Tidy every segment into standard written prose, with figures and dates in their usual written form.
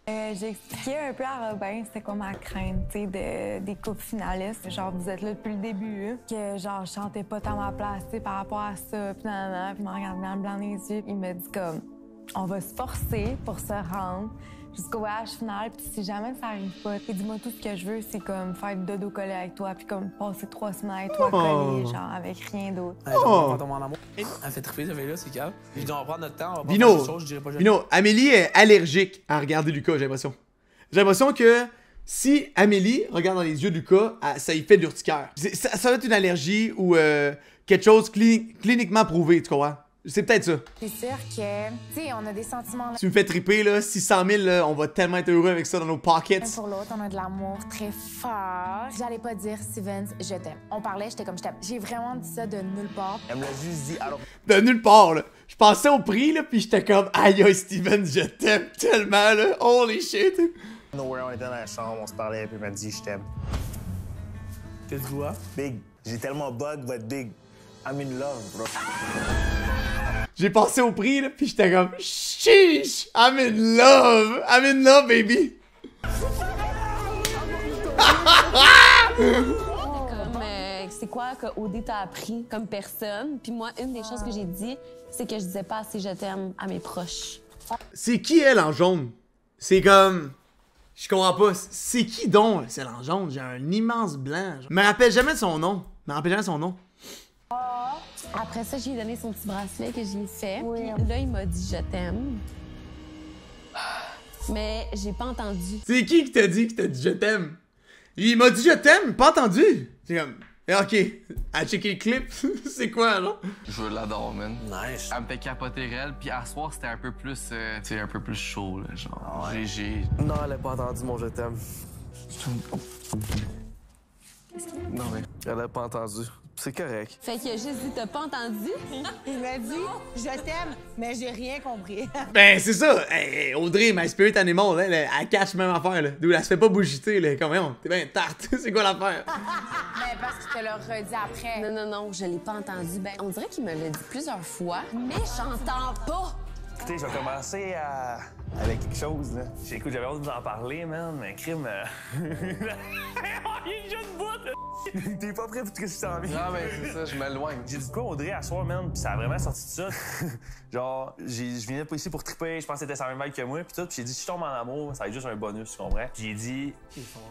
J'ai expliqué un peu à Robin c'était quoi ma crainte, tu sais, des couples finalistes. Genre, vous êtes là depuis le début, que genre, je chantais pas tant ma place, tu sais, par rapport à ça, puis nanana. Puis il m'a regardé dans le blanc des yeux, il m'a dit comme, on va se forcer pour se rendre jusqu'au voyage final, puis si jamais ça arrive pas, dis-moi tout ce que je veux, c'est comme faire du dodo collé avec toi, puis comme passer 3 semaines avec toi collé, genre avec rien d'autre. Quand on en amour, elle fait triper, ça fait là, c'est calme. Je dis, on va prendre notre temps, on va pas Vino, faire des choses, je dirais pas jamais. Vino, Amélie est allergique à regarder Lucas, j'ai l'impression. J'ai l'impression que si Amélie regarde dans les yeux de Lucas, ça y fait de l'urticaire. Ça va être une allergie ou quelque chose cliniquement prouvé, tu comprends? C'est peut-être ça. C'est sûr que, tu sais, on a des sentiments Tu me fais triper, là, 600 000, là, on va tellement être heureux avec ça dans nos pockets. l'un pour l'autre, on a de l'amour très fort. J'allais pas dire, Stevens, je t'aime. On parlait, j'étais comme je t'aime. J'ai vraiment dit ça de nulle part. Elle me l'a juste dit, alors. De nulle part, là. Je pensais au prix, là, puis j'étais comme, aïe, aïe, Steven, je t'aime tellement, là. Holy shit. Nowhere, on était dans la chambre, on se parlait, puis il m'a dit je t'aime. Qu'est-ce que tu vois? Big. J'ai tellement bug, but big. I'm in love, bro. J'ai pensé au prix, là, puis j'étais comme, sheesh, I'm in love. I'm in love, baby. Comme, c'est quoi que OD t'a appris comme personne? Puis moi, une des choses que j'ai dit, c'est que je disais pas assez je t'aime à mes proches. C'est qui, elle, en jaune? C'est comme... Je comprends pas. C'est qui donc, celle en jaune? J'ai un immense blanc. Je me rappelle jamais de son nom. Je me rappelle jamais de son nom. Après ça, j'ai donné son petit bracelet que j'ai fait. Puis là, il m'a dit je t'aime. Mais j'ai pas entendu. C'est qui t'a dit je t'aime? Il m'a dit je t'aime, pas entendu. C'est comme... Ok, à checker le clip, c'est quoi, là? Je l'adore, man. Nice. Elle me fait capoter elle, puis à soir, c'était un peu plus, tu sais, un peu plus chaud, là, genre. J'ai... Non, elle a pas entendu mon je t'aime. Non, mais... Elle a pas entendu. C'est correct. Fait qu'il a juste dit t'as pas entendu? Il m'a dit je t'aime, mais j'ai rien compris. Ben, c'est ça. Hey, Audrey, My Spirit Animal, là, elle catch même affaire, là. D'où elle se fait pas bougiter, là. Comme, t'es bien tarte. C'est quoi l'affaire? Mais parce que je te l'ai redit après. Non, non, non, je l'ai pas entendu. Ben, on dirait qu'il me l'a dit plusieurs fois, mais j'entends pas. Écoutez, je vais commencer avec quelque chose, là. Écoute, j'avais hâte de vous en parler, man, mais crime... Il est jeune bout, là. T'es pas prêt pour ce que je t'en viens. Non, mais c'est ça, je m'éloigne. J'ai dit quoi, Audrey, à soir, man, pis ça a vraiment sorti de ça. Genre, je venais pas ici pour triper, je pensais que c'était sa même vibe que moi, pis tout. Pis j'ai dit, si je tombe en amour, ça va être juste un bonus, tu comprends? Pis j'ai dit,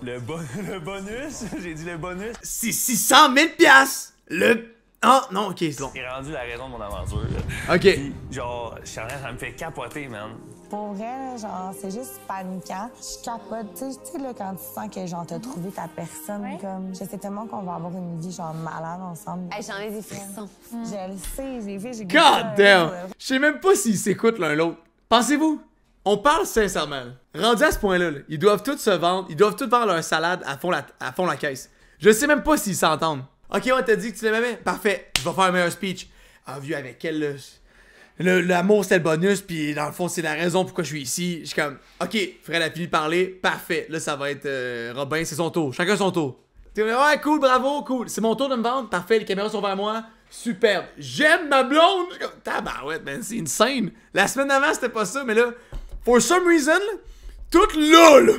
le bonus, j'ai dit le bonus. C'est 600 000 piastres! Le... Oh, non, ok, c'est bon. C'est rendu la raison de mon aventure, là. Ok. Pis, genre, ça me fait capoter, man. Pour vrai, là, genre, c'est juste paniquant. Je capote. Tu sais, là, quand tu sens que, genre, t'as trouvé ta personne, comme... Je sais tellement qu'on va avoir une vie, genre, malade ensemble. Hey, j'en ai des frissons. Je le sais, j'ai vu, j'ai God damn! Je sais même pas s'ils s'écoutent l'un l'autre. Pensez-vous? On parle sincèrement. Rendu à ce point-là, là, ils doivent tous se vendre, ils doivent tous vendre leur salade à fond la caisse. Je sais même pas s'ils s'entendent. Ok, on t'a dit que tu l'aimais? Parfait, je vais faire un meilleur speech. Ah, vu avec elle, là... L'amour, c'était le bonus, puis dans le fond, c'est la raison pourquoi je suis ici. Je suis comme, ok, Fred a fini de parler, parfait. Là, ça va être Robin, c'est son tour. Chacun son tour. T'es ouais, cool, bravo, cool. C'est mon tour de me vendre, parfait, les caméras sont vers moi. Superbe. J'aime ma blonde. Je suis comme, tabarouette, man, c'est une scène. La semaine d'avant, c'était pas ça, mais là, for some reason, tout là,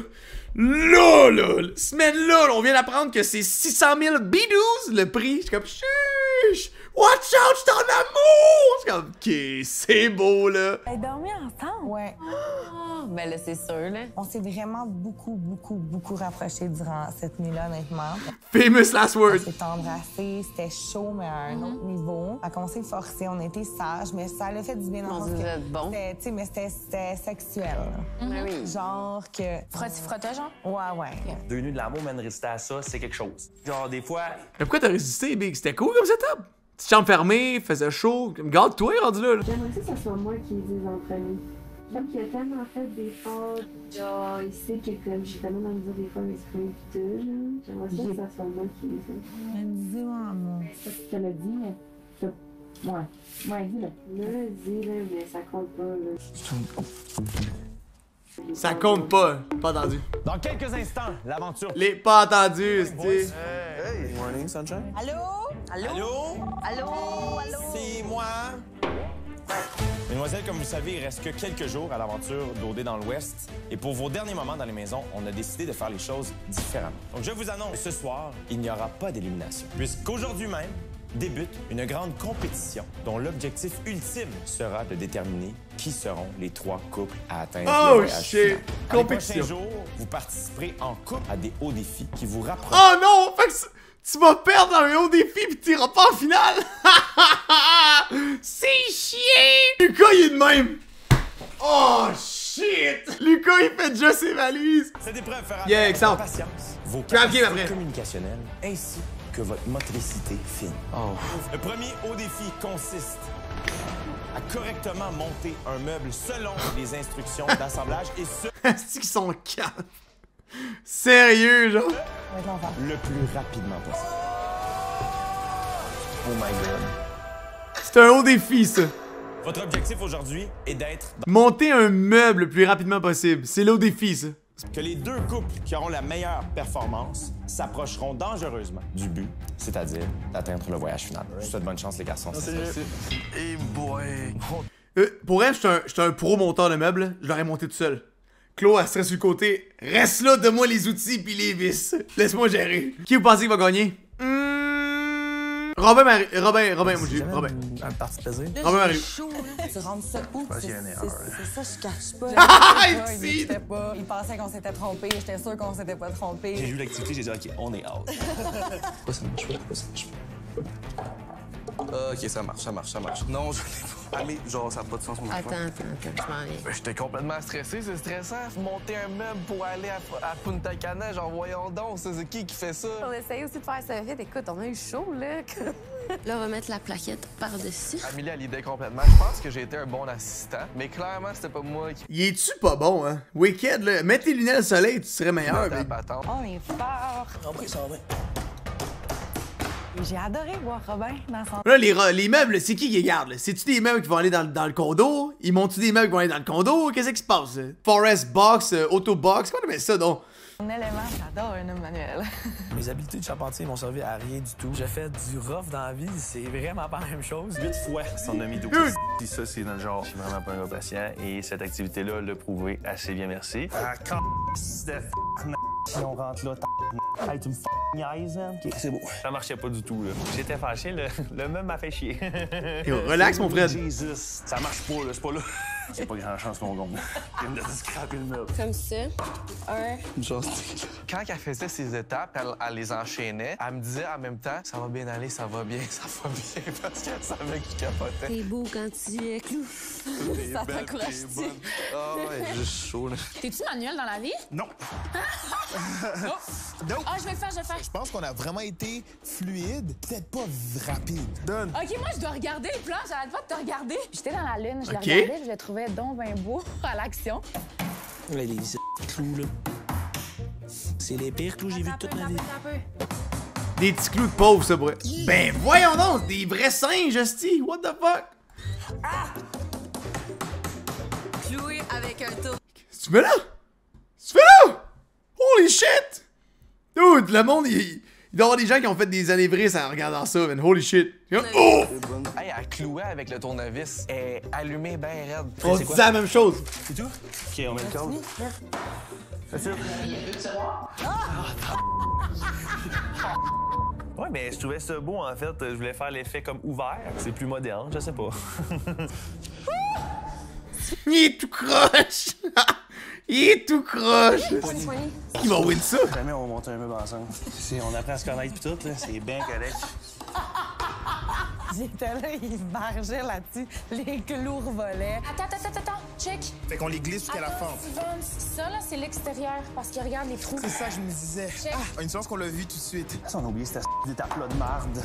semaine-là, on vient d'apprendre que c'est 600 000 bidous le prix. Je suis comme, chuch, watch out, je suis en amour. Je suis comme, ok, c'est beau, là. Elle dormi ensemble? Ouais. Ben là, c'est sûr, là. On s'est vraiment beaucoup rapprochés durant cette nuit-là, honnêtement. Famous last On word. s'est embrassés, c'était chaud, mais à un autre niveau. Fait qu'on s'est forcés, on était sages, mais ça l'a fait du bien dans le sens Vous que êtes bon. c'était, tu sais, mais c'était sexuel. Ben oui. Genre que... Frotti-frotta, genre? Ouais. 2 nuits de l'amour, man, résister à ça, c'est quelque chose. Genre, des fois, Mais pourquoi t'as résisté, Big? C'était cool comme setup. Petite chambre fermée, faisait chaud. Garde-toi, rendu là. J'aimerais que ça soit moi qui les dise en premier. Comme qu'il a tellement fait d'efforts, genre, il sait que comme j'ai tellement dans le dire des fois m'exprimer pis tout, genre. J'aimerais ça que ça soit moi qui les dise. Un bisou, amour. Ça, tu te l'as dit, mais... Ouais, dis-le. Là, dis-le, mais ça compte pas, là. Ça compte pas. Pas entendu. dans quelques instants, l'aventure. Les pas entendus, tu sais. Hey, morning, sunshine. Allô? Allô? Allô? C'est moi. Mesdemoiselles, comme vous le savez, il reste que quelques jours à l'aventure d'OD dans l'Ouest. Et pour vos derniers moments dans les maisons, on a décidé de faire les choses différemment. Donc je vous annonce, ce soir, il n'y aura pas d'élimination. Puisqu'aujourd'hui même, débute une grande compétition dont l'objectif ultime sera de déterminer qui seront les 3 couples à atteindre le voyage final. Dans les prochains jours, vous participerez en couple à des hauts défis qui vous rapprochent. Oh non! Fait que tu vas perdre dans un haut défi pis t'iras pas en finale! C'est chier! Lucas, il est de même! Oh shit! Lucas, il fait déjà ses valises! Cette épreuve fera avec ça. votre patience, vos Game capacités après. communicationnelles ainsi que votre motricité fine. Le premier haut défi consiste à correctement monter un meuble selon les instructions d'assemblage et ce... Est-ce qu'ils sont calmes? Sérieux, genre? le plus rapidement possible. Oh my god. C'est un haut défi, ça. Votre objectif aujourd'hui est d'être Monter un meuble le plus rapidement possible. C'est le haut défi, ça. que les 2 couples qui auront la meilleure performance s'approcheront dangereusement du but, c'est-à-dire d'atteindre le voyage final. Je vous souhaite bonne chance, les garçons. Hey boy! Pour elle, j'étais un pro monteur de meubles. Je l'aurais monté tout seul. Claude, elle serait sur le côté. Reste là, donne-moi les outils pis les vis. Laisse-moi gérer. Qui vous pensez qui va gagner? Robin, moi j'ai Robin. Un parti de plaisir. Robin Marie. Tu rentres ça où? qu'il y a une erreur. C'est ça, je cache pas. Ah, Il il n'écoutait pas. Il pensait qu'on s'était trompé. J'étais sûre qu'on s'était pas trompé. J'ai vu l'activité, j'ai dit OK, on est out. Pourquoi ça marche pas? Pourquoi ça marche pas? Ok, ça marche. Non, je l'ai pas. Ah, mais genre, ça n'a pas de sens, mon affaire. Attends, je m'en viens. Ben, j'étais complètement stressé, c'est stressant. Monter un meuble pour aller à Punta Cana, genre, voyons donc, c'est qui fait ça? On essaye aussi de faire ça vite. Écoute, on a eu chaud, là. Là, on va mettre la plaquette par-dessus. Amélie, elle l'idée complètement. Je pense que j'ai été un bon assistant, mais clairement, c'était pas moi qui Il est-tu pas bon, hein? Wicked, là. Mets tes lunettes de soleil, tu serais meilleur, mettais la baby. patente. On est fort. Robin, ça va. J'ai adoré voir Robin dans son... Là, les meubles, c'est qui les garde, là? C'est-tu des meubles qui vont aller dans le condo? Ils montent-tu des meubles qui vont aller dans le condo? Qu'est-ce qui se passe, là? Forest box, auto box, comment on appelle ça, donc? Mon élément, j'adore un homme manuel. Mes habiletés de charpentier m'ont servi à rien du tout. J'ai fait du rough dans la vie, c'est vraiment pas la même chose. 8 fois son ami d'eau. Dude. Si ça, c'est dans le genre, je suis vraiment pas un gars patient et cette activité-là l'a prouvé assez bien, merci. Ah, Si on rentre là, hey, tu me niaises, hein? Ok, c'est beau. Ça marchait pas du tout, là. J'étais fâché, le meuble m'a fait chier. Yo, relax, mon frère. Jesus, ça marche pas, là, c'est pas là. C'est pas grand chance qu'on gagne. Il me laisse scraper le meuble. Comme ça. Quand elle faisait ses étapes, elle les enchaînait. Elle me disait en même temps, ça va bien aller, ça va bien, parce qu'elle savait que je capotais. T'es beau quand tu es clou. Ça t'encourage-tu? Ah ouais, juste chaud, là. T'es-tu manuel dans la vie? Non. Ah, je vais le faire. Je pense qu'on a vraiment été fluide, peut-être pas rapide. OK, moi, je dois regarder le plan. J'arrête pas de te regarder. J'étais dans la lune, je le OK. regardais, je le trouvais donc bien beau à l'action. Là, les clous, là. C'est les pires clous que j'ai vus de toute ma vie. Des petits clous de pauvres, ça, pourrait. Ben, voyons donc, des vrais singes, hostie. What the fuck? Cloué avec un tour. Qu'est-ce que tu fais là? Qu'est-ce que tu fais là? Holy shit! Dude, le monde, il doit y avoir des gens qui ont fait des anévrismes en regardant ça, man. Holy shit. Oh! Hey, elle clouait avec le tournevis. Elle est allumée bien raide. On se disait la même chose. C'est tout? OK, on met le code. Facile. Ouais, mais je trouvais ça beau, en fait. Je voulais faire l'effet comme ouvert. C'est plus moderne, je sais pas. Il est tout croche. Il est tout croche. Qui va win ça? Jamais on va monter un meuble ensemble. Si on apprend à se connaître pis tout, là, c'est bien correct. J'étais là, il margeait là-dessus. Les clous revolaient. Attends, check. Fait qu'on les glisse jusqu'à la Attends, fente. Steven, ça, là, c'est l'extérieur, parce qu'il regarde les trous. C'est ça que je me disais. Check. Ah, une chance qu'on l'a vu tout de suite. Ça, on a oublié cette étape-là de marde.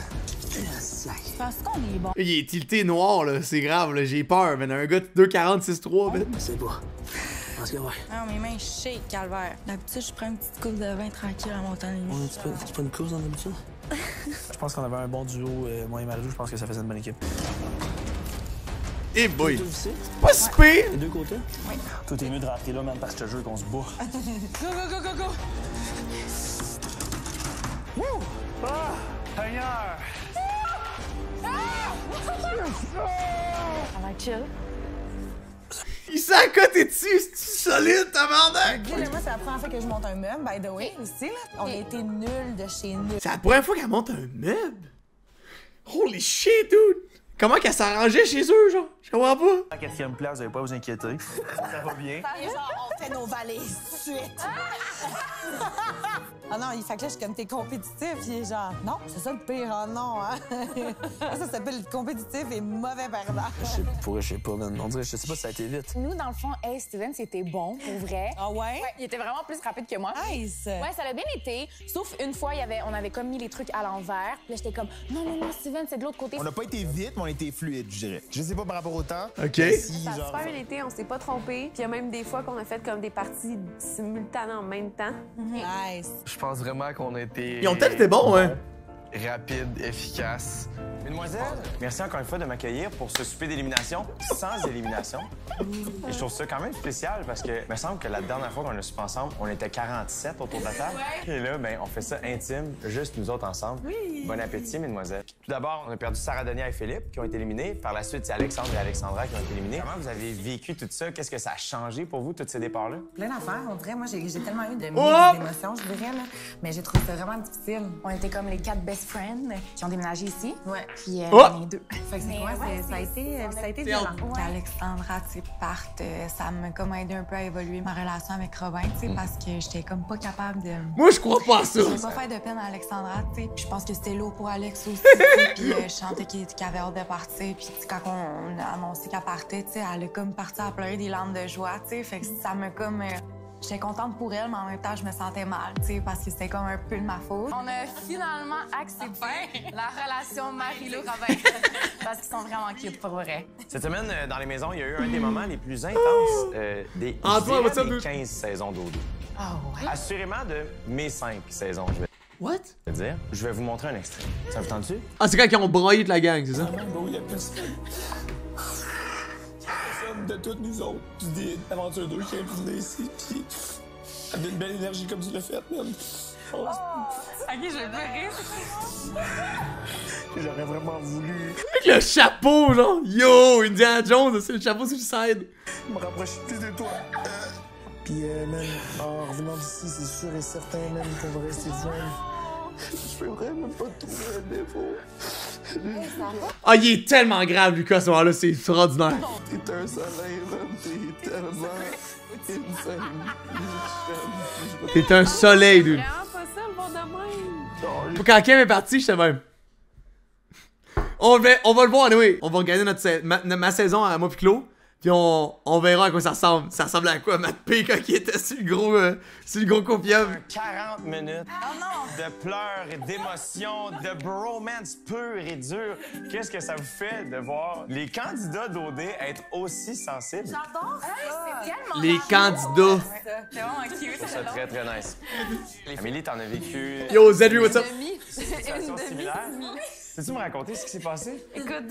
Je pense qu'on est bon. Il est tilté noir, là. C'est grave, là. J'ai peur, man. Un gars de 2,46,3, man. C'est beau. Parce que, ouais. Ah, mes mains shake, calvaire. D'habitude, je prends une petite coupe de vin tranquille en montant les On a pas une course dans l'habitude? Je pense qu'on avait un bon duo, moi et Marie-Lou. Je pense que ça faisait une bonne équipe. Eh boy. Pas si pire. Les deux côtés? Oui. Toi, t'es mieux de rentrer là, man, parce que je te jure qu'on se bat. Go! Wouh! Ah! Seigneur! Ça va être chill. ça à côté dessus, c'est solide, tabarnak! Moi, c'est la première fois que je monte un meuble, by the way, aussi, là. On a été nuls de chez nous. C'est la première fois qu'elle monte un meuble? Holy shit, dude! Comment qu'elle s'arrangeait chez eux, genre? Je comprends pas. À la 4e place, vous n'avez pas à vous inquiéter. Ça va bien. Et genre, on fait nos valises tout de suite. Ah non, il fait que là, je suis comme, t'es compétitif. Puis il est genre, non, c'est ça le pire, oh non, hein. Ça s'appelle compétitif et mauvais perdant. Je sais pas, man. On dirait, je sais pas si ça a été vite. Nous, dans le fond, hey, Steven, c'était bon, pour vrai. Ah ouais? Ouais, il était vraiment plus rapide que moi. Nice! Ouais, ça a bien été. Sauf une fois, on avait comme mis les trucs à l'envers. Puis là, j'étais comme, non, Steven, c'est de l'autre côté. On n'a pas été vite, mais on a été fluide, je dirais. Je sais pas par rapport au temps. OK. Ça a super bien été, on s'est pas trompé. Puis il y a même des fois qu'on a fait comme des parties simultanées en même temps. Nice! Je pense vraiment qu'on a été... Ils ont peut-être été bons, hein? Rapide, efficace. Mesdemoiselles, merci encore une fois de m'accueillir pour ce souper d'élimination sans élimination. Et je trouve ça quand même spécial parce que il me semble que la dernière fois qu'on a soupé ensemble, on était 47 autour de la table. Et là, ben, on fait ça intime, juste nous autres ensemble. Oui. Bon appétit, mesdemoiselles. Tout d'abord, on a perdu Sarah Donia et Philippe qui ont été éliminés. Par la suite, c'est Alexandre et Alexandra qui ont été éliminés. Comment vous avez vécu tout ça? Qu'est-ce que ça a changé pour vous, tous ces départs-là? Plein d'affaires, on dirait. Moi, j'ai tellement eu de d'émotions, je dirais, là. Mais j'ai trouvé ça vraiment difficile. On était comme les 4 best friends qui ont déménagé ici. Ouais. Puis les 2. Fait que c'est quoi? Ça a été violent. Qu'Alexandra, tu sais, parte, ça m'a comme aidé un peu à évoluer ma relation avec Robin, tu sais, parce que j'étais comme pas capable de... Moi, je crois pas à ça! Je voulais pas faire de peine à Alexandra, tu sais. Puis je pense que c'était lourd pour Alex aussi, puis je sentais qu'il avait hâte de partir. Puis quand on a annoncé qu'elle partait, tu sais, elle a comme parti à pleurer des larmes de joie, tu sais. Fait que ça m'a comme... J'étais contente pour elle, mais en même temps, je me sentais mal, tu sais, parce que c'était comme un peu de ma faute. On a finalement accepté la relation Marie-Lou-Robin. Parce qu'ils sont vraiment cute, pour vrai. Cette semaine, dans les maisons, il y a eu un des moments les plus intenses des 15 saisons d'O2. Ah ouais? Assurément de mes 5 saisons, je vais dire. Je vais vous montrer un extrait. Ça vous tente-tu? Ah, c'est quand ils ont broyé toute la gang, c'est ça? Il y a personne de toutes nous autres. Puis des Aventures 2 qui a venir ici. Puis avec une belle énergie comme tu l'as fait, man. Ok, je vais pleurer. J'aurais vraiment voulu Avec le chapeau, genre! Yo! Indiana Jones, c'est le chapeau sur le side! me rapprocher plus de toi. Puis, man, en revenant d'ici, c'est sûr et certain, man, qu'on va rester friends. Je ferais même pas te trouver un défaut. Ah, il est tellement grave, Lucas, à ce moment-là, c'est extraordinaire. T'es un soleil, man. T'es tellement insane. T'es un soleil, dude. Vraiment pas ça, le bon de même. Quand Kim est parti, j'étais même. On va le voir, anyway. On va regarder ma saison à moi pis Claude. Puis on verra à quoi ça ressemble. Ça ressemble à quoi, Matt P quand il était sur le gros copium. 40 minutes de pleurs et d'émotions, de bromance pure et dure. Qu'est-ce que ça vous fait de voir les candidats d'OD être aussi sensibles? J'adore ça! C'est tellement Les candidats. C'est vraiment cute. C'est très, très nice. Amélie, t'en as vécu... Yo, Zedry, what's up? Une situation similaire? Peux-tu me raconter ce qui s'est passé? Écoute,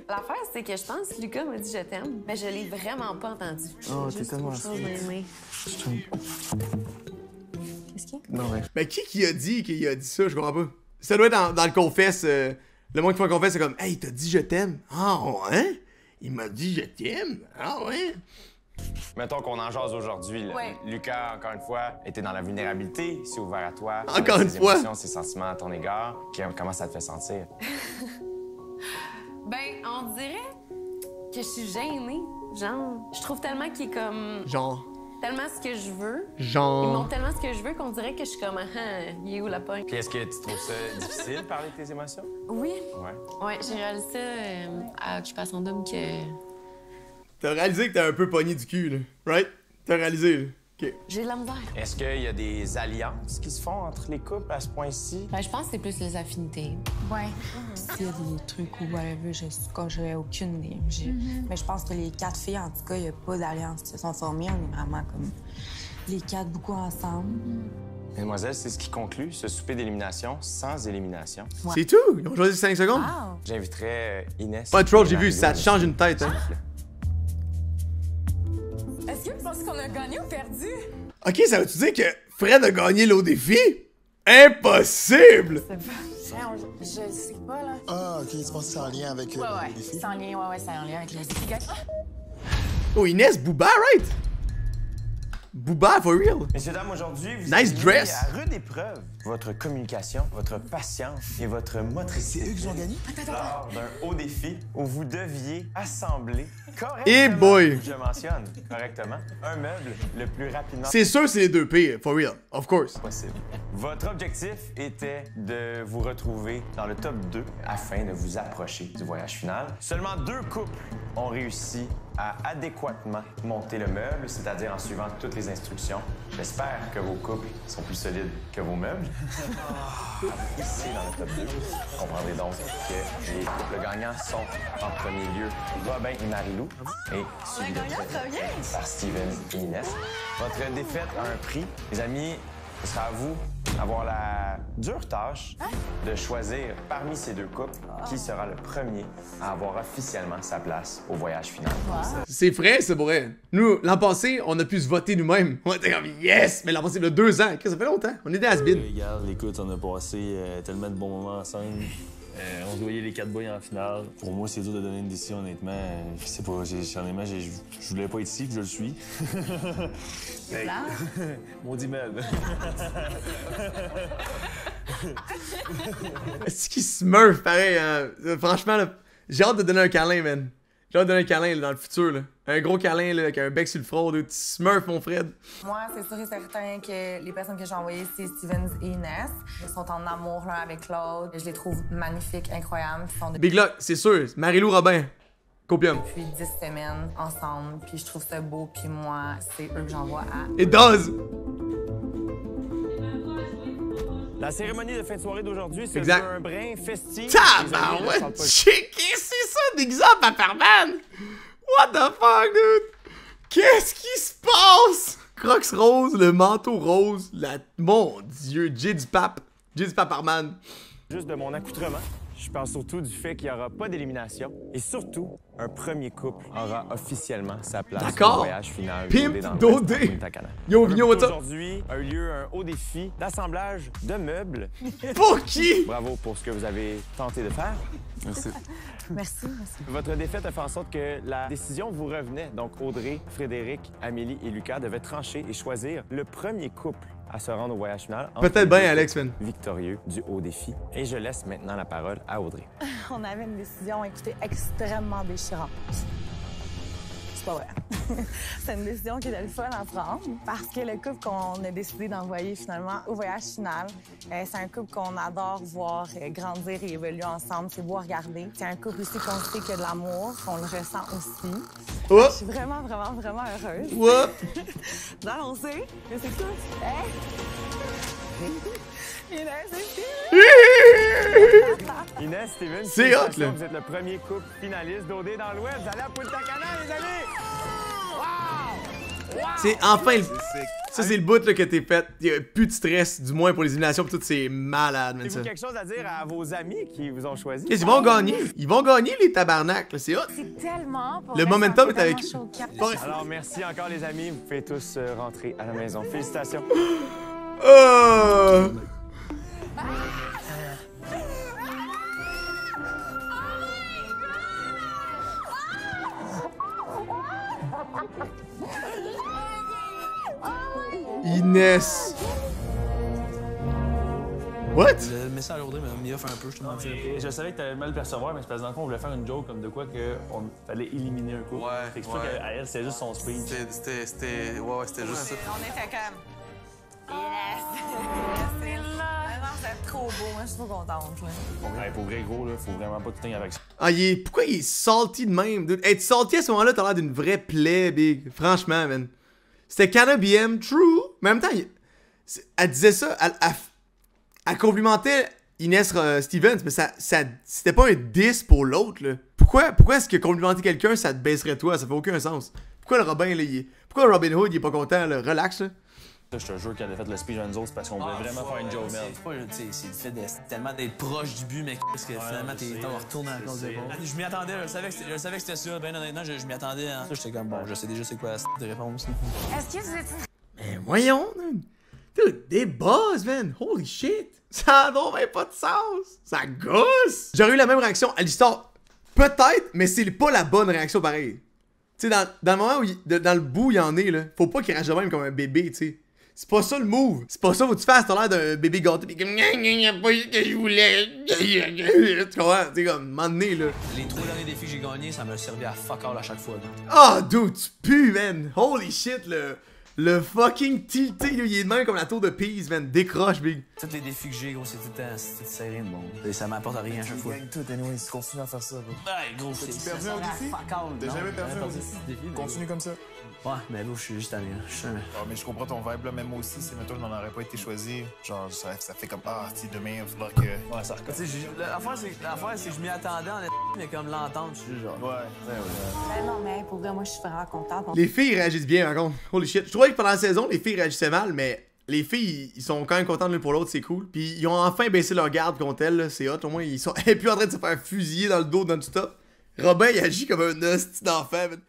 l'affaire, c'est que je pense que Lucas m'a dit « je t'aime », mais je l'ai vraiment pas entendu. Oh, t'es juste tellement autre chose dans les mains. Qu'est-ce qu'il y a? Non, ouais. Mais qui a dit qu'il a dit ça? Je comprends pas. Ça doit être dans le confesse. Le monde qui fait un confesse, c'est comme « Hey, il t'a dit je t'aime. » Ah, ouais? Il m'a dit je t'aime. Ah, ouais? Mettons qu'on en jase aujourd'hui. Ouais. Lucas, encore une fois, était dans la vulnérabilité, s'est ouvert à toi. Encore avec une ses fois. émotions, ses sentiments à ton égard. Comment ça te fait sentir? Ben, on dirait que je suis gênée. Genre, je trouve tellement qu'il est comme... Genre. Tellement ce que je veux. Il Genre. montre tellement ce que je veux qu'on dirait que je suis comme, ah, il est où la pogne? Puis est-ce que tu trouves ça difficile de parler de tes émotions? Oui. Ouais. Ouais, j'ai réalisé ça à Occupation Double que... T'as réalisé que t'es un peu pogné du cul, là. Right? T'as réalisé, là. OK. J'ai de la misère. Est-ce qu'il y a des alliances qui se font entre les couples à ce point-ci? Ben, je pense que c'est plus les affinités. Ouais. S'il y a des trucs ou whatever, j'aurais aucune idée. Mais je pense que les 4 filles, en tout cas, il n'y a pas d'alliance qui se sont formées. On est vraiment comme les 4 beaucoup ensemble. Mesdemoiselles, c'est ce qui conclut ce souper d'élimination sans élimination. Ouais. C'est tout? Ils ont choisi 5 secondes? Wow. J'inviterais Inès. Pas de troll, j'ai vu. Marie-Lou Ça te change une tête, hein. Est-ce que tu penses qu'on a gagné ou perdu? OK, ça veut-tu dire que Fred a gagné l'eau défi? Impossible! ça? Je sais pas, là. Ah, OK, tu penses que c'est en lien avec Ouais, le défi? c'est en lien, ouais, c'est en lien avec le défi. Oh, Inès, Booba, right? Booba, for real. Messieurs, dames, aujourd'hui, vous Nice avez mis dress. à rude épreuve votre communication, votre patience et votre motricité. C'est eux qui ont gagné? Lors d'un haut défi où vous deviez assembler correctement, Eh boy. je mentionne correctement, un meuble le plus rapidement C'est sûr, c'est les deux pires, for real, of course. possible. Votre objectif était de vous retrouver dans le top 2 afin de vous approcher du voyage final. Seulement 2 couples ont réussi à adéquatement monter le meuble, c'est-à-dire en suivant toutes les instructions. J'espère que vos couples sont plus solides que vos meubles. Ici, dans le top 2, vous comprendrez donc que les couples gagnants sont en premier lieu Robin et Marie-Lou et suivi de par Steven et Inès. Votre défaite a un prix. Les amis, ce sera à vous d'avoir la dure tâche de choisir parmi ces 2 couples qui sera le premier à avoir officiellement sa place au voyage final. C'est frais, c'est vrai. Nous, l'an passé, on a pu se voter nous-mêmes. On était comme yes! Mais l'an passé, il y a 2 ans. Ça fait longtemps. On était has-been. Regarde, écoute, on a passé tellement de bons moments ensemble. On se voyait les 4 boys en finale. Pour moi, c'est dur de donner une décision, honnêtement. Je sais pas, honnêtement, je voulais pas être ici, puis je le suis. C'est là? Maudit meuble. Est-ce qu'il smurf pareil? Hein? Franchement, là, j'ai hâte de donner un câlin, man. J'ai hâte de donner un câlin là, dans le futur. Là. Un gros câlin là, avec un bec sur le front. Tu smurf, mon Fred. Moi, c'est sûr et certain que les personnes que j'ai envoyées, c'est Stevens et Inès. Ils sont en amour l'un avec l'autre. Je les trouve magnifiques, incroyables. Ils sont Big Luck, c'est sûr. Marie-Lou Robin. Copium. depuis 10 semaines ensemble. Puis je trouve ça beau. Puis moi, c'est eux que j'envoie à... It does! La cérémonie de fin de soirée d'aujourd'hui, c'est Exact. un brin festif. Tabarouette! Checker, c'est ça d'exemple à Parman! What the fuck, dude? Qu'est-ce qui se passe? Crocs rose, le manteau rose, mon Dieu, J du pape Parman. Juste de mon accoutrement. Je parle surtout du fait qu'il n'y aura pas d'élimination. Et surtout, un premier couple aura officiellement sa place D'accord. au voyage final. Pimp dans Dodé. l'Ouest, à Punta Cana. Yo, Vigno, what's up? Aujourd'hui a eu lieu un haut défi d'assemblage de meubles. Pour qui? Bravo pour ce que vous avez tenté de faire. Merci. Merci. Votre défaite a fait en sorte que la décision vous revenait. Donc, Audrey, Frédéric, Amélie et Lucas devaient trancher et choisir le premier couple à se rendre au voyage final. Peut-être bien, Alex, man. Victorieux du haut défi. Et je laisse maintenant la parole à Audrey. On avait une décision, écoutez, extrêmement déchirante. C'est pas vrai. C'est une décision qui était le fun à prendre parce que le couple qu'on a décidé d'envoyer finalement au voyage final, c'est un couple qu'on adore voir grandir et évoluer ensemble. C'est beau à regarder. C'est un couple aussi qu'on sait qu'il y a de l'amour, qu'on le ressent aussi. Oh. Je suis vraiment, vraiment, vraiment heureuse. What? D'annoncer que c'est tout. Hey! Inès, Steven, C'est hot, là. félicitations, vous êtes le premier couple finaliste d'OD dans l'Ouest. Vous allez à Punta Cana, les amis! Wow! Wow! C'est enfin le... Ça, c'est le bout là, que t'es fait. Il y a plus de stress, du moins pour les éliminations, pis tout, c'est malade, man, ça. Avez-vous quelque chose à dire à vos amis qui vous ont choisi? Qu'est-ce qu'ils vont gagner? Ils vont gagner, les tabarnaks, là, c'est hot. C'est tellement... pour Le vrai, momentum ça me est avec fait eux. tellement chaud. Alors, merci encore, les amis. Vous pouvez tous rentrer à la maison. Félicitations. Oh! Inès. What? Le message à Audrey m'a fait un peu, je te mentir pas. Je savais que t'allais mal le percevoir, mais c'est parce que dans le fond, on voulait faire une joke comme de quoi qu'on fallait éliminer un couple. Ouais, Fait que c'est sûr ouais. qu'à elle, c'était juste son speech. C'était juste ça. On était comme... Yes! C'est là! Vraiment, c'est trop beau. Moi, je suis trop contente. Là. Ouais, pour vrai, gros, là, faut vraiment pas tout tenir avec ça. Ah, pourquoi il est salty de même? Dude? Être salty à ce moment-là, t'as l'air d'une vraie plaie, Big. Franchement, man. C'était Cana BM, true. Mais en même temps, elle disait ça, elle complimentait Inès Stevens, mais c'était pas un diss pour l'autre, là. Pourquoi est-ce que complimenter quelqu'un, ça te baisserait toi? Ça fait aucun sens. Pourquoi le Robin, là, pourquoi le Robin Hood, il est pas content, là? Relax, là. Je te jure qu'elle a fait le speech à nous autres, c'est parce qu'on voulait vraiment faire une joke, man. C'est le fait tellement d'être proche du but, mais parce que finalement, t'es retourné à cause de bon. Je m'y attendais, je savais que c'était ça. Ben honnêtement, je m'y attendais. Hein. J'étais comme, bon, je sais déjà c'est quoi la réponse. Est-ce que vous êtes... Mais voyons, dude, des buzz, man. Holy shit. Ça a donc même pas de sens. Ça gosse. J'aurais eu la même réaction à l'histoire. Peut-être, mais c'est pas la bonne réaction pareil. Tu sais, dans le moment où, dans le bout, il y en est, là. Faut pas qu'il rage de même comme un bébé, tu sais. C'est pas ça le move. C'est pas ça où tu fasses, t'as l'air d'un bébé gâté pis comme y'a pas eu ce que je voulais. Tu comprends? Tu sais, comme, moment donné, là. Les 3 derniers défis que j'ai gagnés, ça m'a servi à fuck all à chaque fois. Ah, dude, tu pues, man. Holy shit, le fucking tilté, il est de même comme la tour de Pise, man. Décroche, big. Tous les défis que j'ai, gros, c'est tout le temps serré de bon. Et ça m'apporte rien à chaque fois. Gagne tout, anyway, si tu continues à faire ça, bro. Ouais, gros, c'est T'as perdu un défi? T'as jamais perdu un défi? Continue comme ça. Ouais, mais là, je suis juste allé, là. Ah, mais je comprends ton vibe, là. Même moi aussi, si mettons, je n'en aurais pas été choisi, genre, ça fait comme, ah, tu sais, demain, il va falloir que. Ouais, ça recommence. L'affaire, c'est que je m'y attendais en mais comme l'entendre, je suis genre. Ouais. Ben non, mais pour vrai, moi, je suis vraiment contente. Les filles réagissent bien, par contre. Holy shit. Je trouvais que pendant la saison, les filles réagissaient mal, mais les filles, ils sont quand même contentes l'une pour l'autre, c'est cool. Puis ils ont enfin baissé leur garde contre elles, là. C'est hot. Au moins, ils sont plus en train de se faire fusiller dans le dos non-stop. Robin, il agit comme un hostie d'enfant, man.